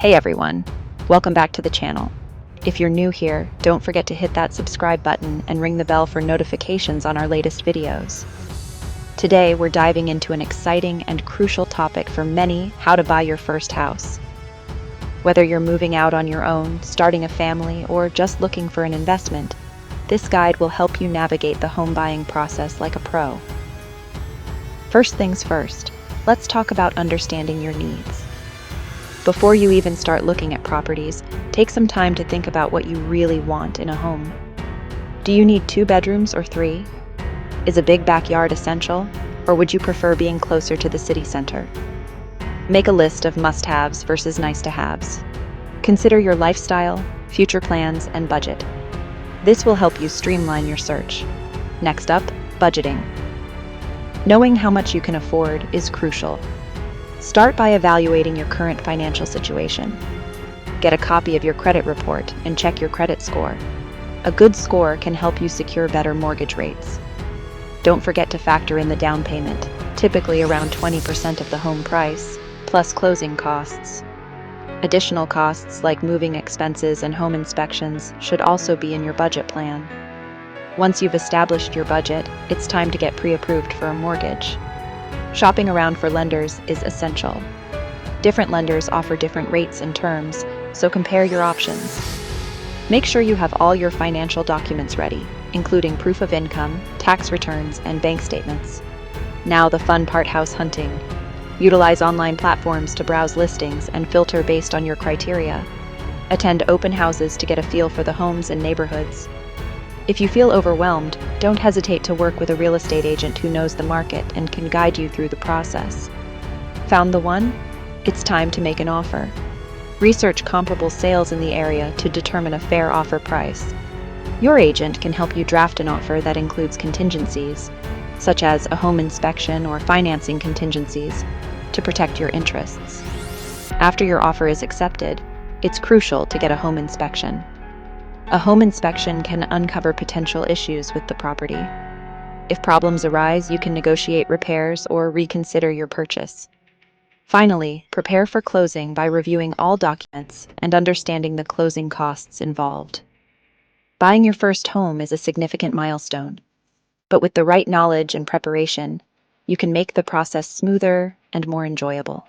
Hey everyone, welcome back to the channel. If you're new here, don't forget to hit that subscribe button and ring the bell for notifications on our latest videos. Today we're diving into an exciting and crucial topic for many: how to buy your first house. Whether you're moving out on your own, starting a family, or just looking for an investment, this guide will help you navigate the home buying process like a pro. First things first, let's talk about understanding your needs. Before you even start looking at properties, take some time to think about what you really want in a home. Do you need 2 bedrooms or 3? Is a big backyard essential, or would you prefer being closer to the city center? Make a list of must-haves versus nice-to-haves. Consider your lifestyle, future plans, and budget. This will help you streamline your search. Next up, budgeting. Knowing how much you can afford is crucial. Start by evaluating your current financial situation. Get a copy of your credit report and check your credit score. A good score can help you secure better mortgage rates. Don't forget to factor in the down payment, typically around 20% of the home price, plus closing costs. Additional costs like moving expenses and home inspections should also be in your budget plan. Once you've established your budget, it's time to get pre-approved for a mortgage. Shopping around for lenders is essential. Different lenders offer different rates and terms, so compare your options. Make sure you have all your financial documents ready, including proof of income, tax returns, and bank statements. Now the fun part: house hunting. Utilize online platforms to browse listings and filter based on your criteria. Attend open houses to get a feel for the homes and neighborhoods. If you feel overwhelmed, don't hesitate to work with a real estate agent who knows the market and can guide you through the process. Found the one? It's time to make an offer. Research comparable sales in the area to determine a fair offer price. Your agent can help you draft an offer that includes contingencies, such as a home inspection or financing contingencies, to protect your interests. After your offer is accepted, it's crucial to get a home inspection. A home inspection can uncover potential issues with the property. If problems arise, you can negotiate repairs or reconsider your purchase. Finally, prepare for closing by reviewing all documents and understanding the closing costs involved. Buying your first home is a significant milestone, but with the right knowledge and preparation, you can make the process smoother and more enjoyable.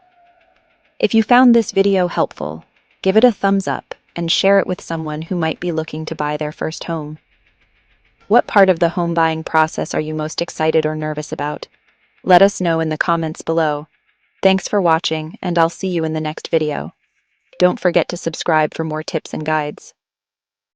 If you found this video helpful, give it a thumbs up and share it with someone who might be looking to buy their first home. What part of the home buying process are you most excited or nervous about? Let us know in the comments below. Thanks for watching, and I'll see you in the next video. Don't forget to subscribe for more tips and guides.